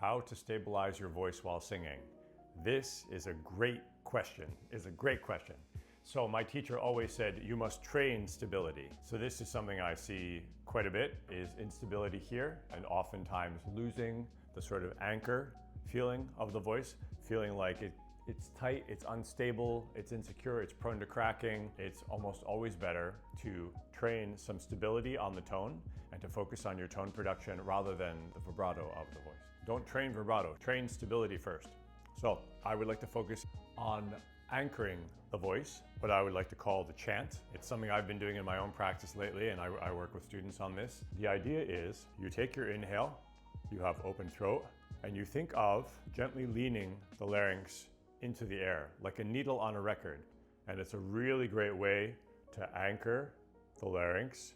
How to stabilize your voice while singing. This is a great question. So my teacher always said, you must train stability. So this is something I see quite a bit, is instability here, and oftentimes losing the sort of anchor feeling of the voice, feeling like it's tight, it's unstable, it's insecure, it's prone to cracking. It's almost always better to train some stability on the tone and to focus on your tone production rather than the vibrato of the voice. Don't train vibrato, train stability first. So I would like to focus on anchoring the voice, what I would like to call the chant. It's something I've been doing in my own practice lately, and I work with students on this. The idea is you take your inhale, you have open throat, and you think of gently leaning the larynx into the air, like a needle on a record. And it's a really great way to anchor the larynx,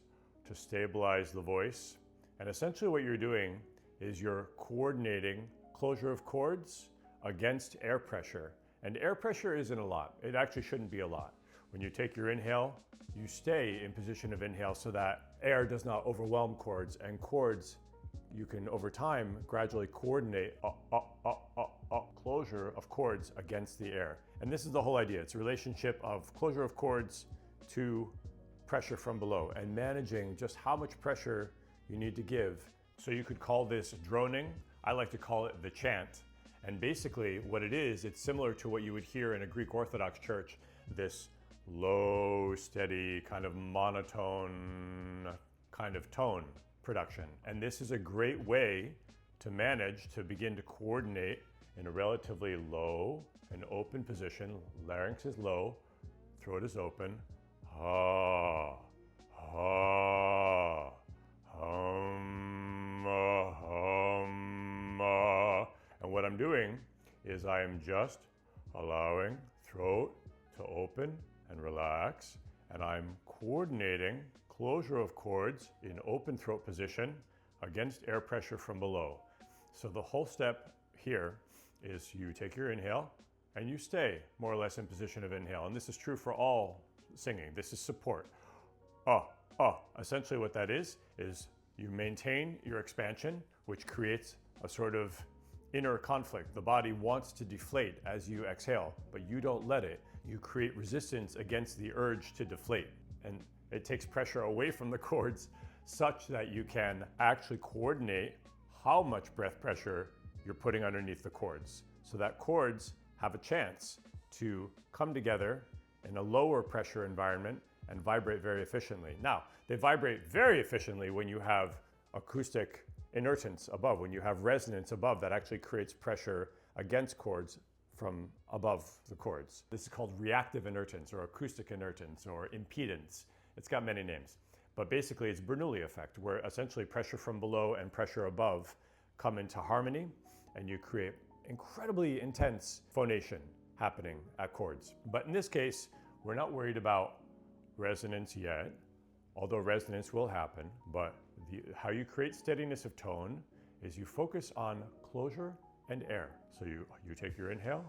to stabilize the voice. And essentially what you're doing is you're coordinating closure of chords against air pressure. And air pressure isn't a lot. It actually shouldn't be a lot. When you take your inhale, you stay in position of inhale so that air does not overwhelm chords, and chords you can over time gradually coordinate closure of chords against the air. And this is the whole idea. It's a relationship of closure of chords to pressure from below and managing just how much pressure you need to give. So you could call this droning. I like to call it the chant. And basically what it is, it's similar to what you would hear in a Greek Orthodox church, this low, steady, kind of monotone kind of tone production. And this is a great way to manage to begin to coordinate in a relatively low and open position. Larynx is low, throat is open. Ha, ha, hum, hum. And what I'm doing is I am just allowing throat to open and relax, and I'm coordinating closure of chords in open throat position against air pressure from below. So the whole step here is you take your inhale and you stay more or less in position of inhale. And this is true for all singing. This is support. Essentially what that is you maintain your expansion, which creates a sort of inner conflict. The body wants to deflate as you exhale, but you don't let it. You create resistance against the urge to deflate. And it takes pressure away from the chords such that you can actually coordinate how much breath pressure you're putting underneath the chords, so that chords have a chance to come together in a lower pressure environment and vibrate very efficiently. Now, they vibrate very efficiently when you have acoustic inertance above, when you have resonance above that actually creates pressure against chords from above the chords. This is called reactive inertance or acoustic inertance or impedance. It's got many names, but basically it's Bernoulli effect, where essentially pressure from below and pressure above come into harmony, and you create incredibly intense phonation happening at chords. But in this case, we're not worried about resonance yet, although resonance will happen. But how you create steadiness of tone is you focus on closure and air. So you take your inhale,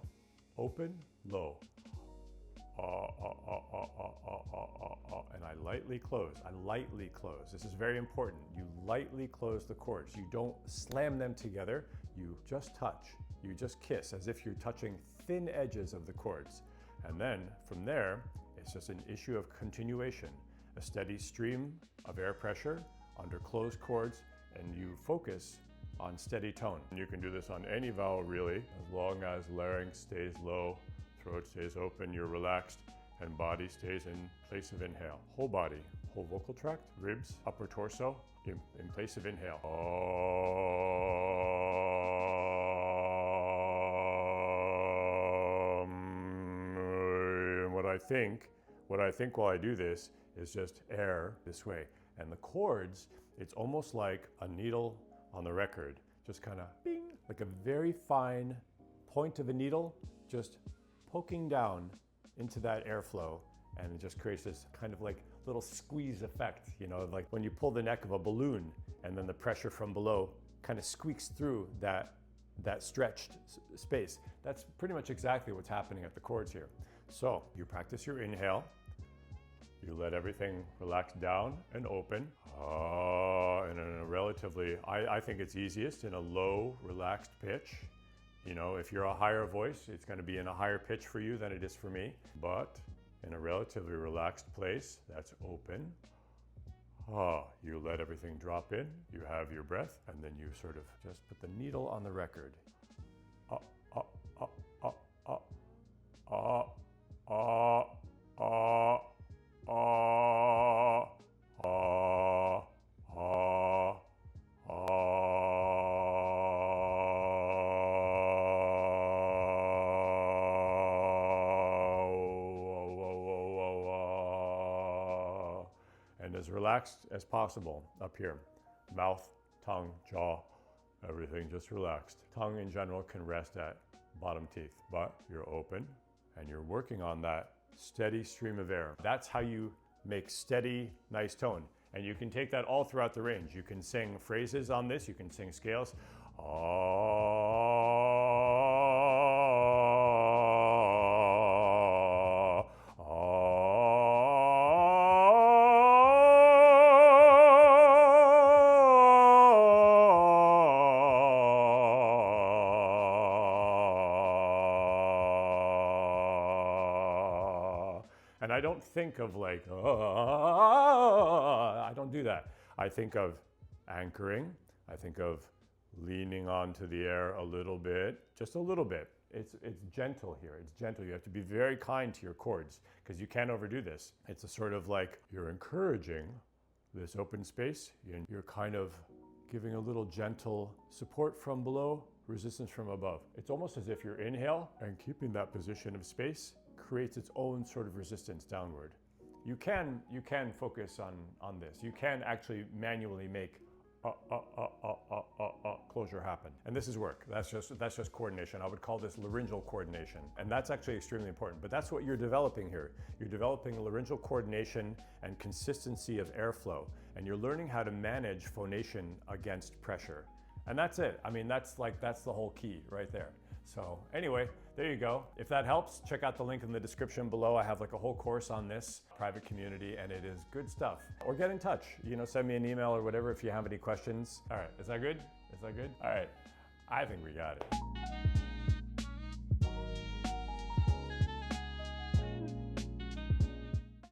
open, low. And I lightly close. This is very important. You lightly close the chords. You don't slam them together. You just touch. You just kiss as if you're touching thin edges of the chords. And then from there, it's just an issue of continuation, a steady stream of air pressure under closed chords, and you focus on steady tone. And you can do this on any vowel really, as long as larynx stays low, throat stays open, you're relaxed, and body stays in place of inhale. Whole body, whole vocal tract, ribs, upper torso, in place of inhale. And what I think while I do this is just air this way. And the chords, it's almost like a needle on the record, just kind of bing, like a very fine point of a needle, just poking down into that airflow, and it just creates this kind of like little squeeze effect, you know, like when you pull the neck of a balloon and then the pressure from below kind of squeaks through that stretched space. That's pretty much exactly what's happening at the chords here. So you practice your inhale, You let everything relax down and open. And in a relatively, I think it's easiest in a low, relaxed pitch. You know, if you're a higher voice, it's going to be in a higher pitch for you than it is for me. But in a relatively relaxed place, that's open. You let everything drop in, you have your breath, and then you sort of just put the needle on the record. And as relaxed as possible up here. Mouth, tongue, jaw, everything just relaxed. Tongue in general can rest at bottom teeth, but you're open and you're working on that steady stream of air. That's how you make steady, nice tone. And you can take that all throughout the range. You can sing phrases on this, you can sing scales. And I don't think of like, I don't do that. I think of anchoring. I think of leaning onto the air a little bit, just a little bit. It's gentle here. It's gentle. You have to be very kind to your chords because you can't overdo this. It's a sort of like you're encouraging this open space. You're kind of giving a little gentle support from below, resistance from above. It's almost as if you're inhale and keeping that position of space creates its own sort of resistance downward. You can focus on this. You can actually manually make closure happen. And this is work. That's just coordination. I would call this laryngeal coordination. And that's actually extremely important. But that's what you're developing here. You're developing laryngeal coordination and consistency of airflow. And you're learning how to manage phonation against pressure. And that's it. I mean, that's the whole key right there. So anyway, there you go. If that helps, check out the link in the description below. I have like a whole course on this private community and it is good stuff. Or get in touch, send me an email or whatever if you have any questions. All right, is that good? Is that good? All right, I think we got it.